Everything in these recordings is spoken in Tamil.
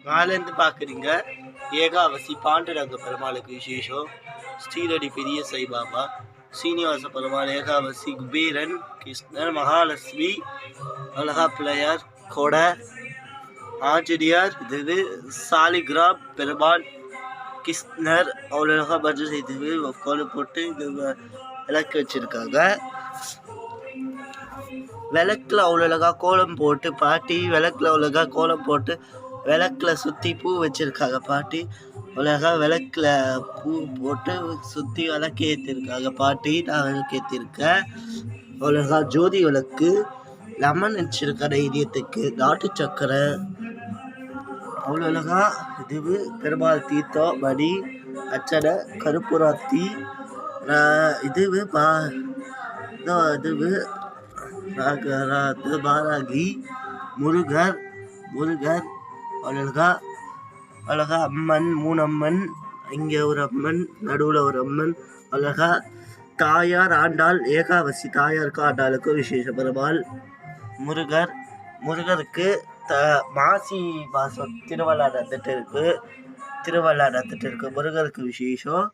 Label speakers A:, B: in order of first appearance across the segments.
A: மேலேருந்து பார்க்குறீங்க ஏகாவசி பாண்டுரங்க பெருமாளுக்கு விசேஷம். ஸ்ரீரடி பெரிய சாய்பாபா, சீனிவாச பெருமாள், ஏகாவசி, குபேரன், கிருஷ்ணர், மகாலட்சுமி, அழகா பிள்ளையார், கொடை, ஆஞ்சநேயர், இது சாலிகிராம் பெருமாள், கிருஷ்ணர் அவ்வளோ பஜனை செய்து கோலம் போட்டு இது விளக்கு வச்சுருக்காங்க. விளக்கில் அவ்வளோகா கோலம் போட்டு பாட்டி விளக்கில் அவ்வளோகா கோலம் போட்டு விளக்கில் சுற்றி பூ வச்சுருக்காங்க. பாட்டி அவ்வளோகா விளக்கில் பூ போட்டு சுற்றி விளக்கு ஏற்றிருக்காங்க. பாட்டி நான் விளக்கு ஏற்றிருக்கேன். அவ்வளோகா ஜோதி விளக்கு, லெமன் வச்சுருக்க தைரியத்துக்கு, நாட்டு சக்கரை, அவ்வளோகா இது பெருமாள் தீர்த்தம், மணி, அச்சனை, கருப்புராத்தி, இது பாராகி, முருகர் அவ்வளோகா அம்மன், 3 அம்மன், இங்கே ஒரு அம்மன், நடுவில் ஒரு அம்மன், அழகா தாயார் ஆண்டாள், ஏகாவசி தாயாருக்கு ஆண்டாளுக்கு விசேஷ பெருமாள், முருகருக்கு மாசி மாதம் திருவிழா நடந்துட்டு இருக்கு. முருகருக்கு விசேஷம்.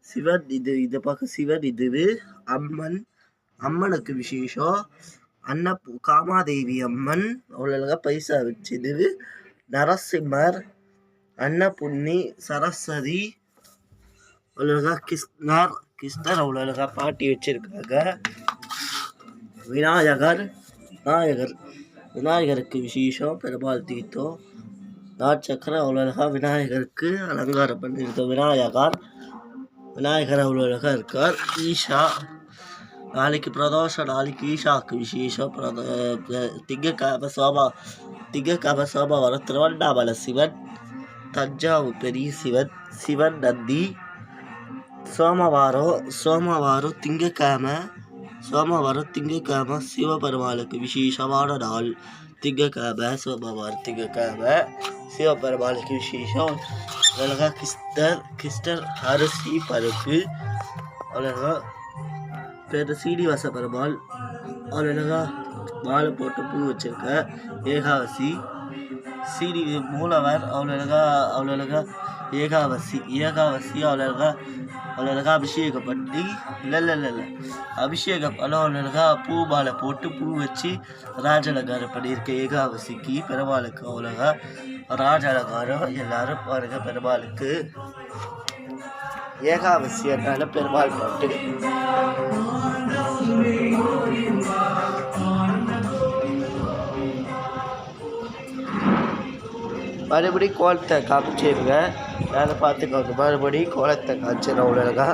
A: சிவன் இது பக்கம் சிவன், இது அம்மனுக்கு விசேஷம். காமாதேவி அம்மன் அவ்வளோகா பைசா வச்சுது. நரசிம்மர், அன்னபுண்ணி, சரஸ்வதி, அவ்வளோகா கிருஷ்ணர் அவ்வளோகா பாட்டி வச்சிருக்காங்க. விநாயகருக்கு விசேஷம், பெருமாள் தீர்த்தம், நாட்சக்கரை அவ்வளோகா விநாயகருக்கு அலங்காரம் பண்ணியிருக்கோம். விநாயகர் அவ்வளோகா இருக்கார். ஈஷா நாளைக்கு பிரதோஷம், நாளைக்கு ஈஷாவுக்கு விசேஷம். திங்கக்கிழமை சோமவாரம் திருவண்ணாமலை சிவன், தஞ்சாவூர் பெரிய சிவன் நந்தி. சோமவாரம் திங்கக்கிழமை சிவபெருமாளுக்கு விசேஷமான நாள். திங்கக்கிழமை சிவபெருமாளுக்கு விசேஷம். அவ்வளோகா கிருஷ்ணர் அரிசி பருப்பு, அவ்வளோகா சீனிவாச பெருமாள் அவ்வளோகா மாலை போட்டு பூ வச்சிருக்க. ஏகாவசி மூலவர் அவ்வளோகா ஏகாவசி அவ்வளோகா அபிஷேகம் பண்ணி அபிஷேகம் அவ்வளோகா பூ மாலை போட்டு பூ வச்சு ராஜ அலங்காரம் பண்ணியிருக்க. ஏகாவசிக்கு பெருமாளுக்கு அவ்வளோகா ராஜ அலங்காரம். எல்லாரும் பாருங்க, பெருமாளுக்கு ஏகாவசி என்னால பெருமாள் பாட்டு. மறுபடி கோலத்தை காமிச்சிருங்க, வேலை பார்த்துக்கோங்க. மறுபடி கோலத்தை காமிச்சிடும் அவ்வளோகா.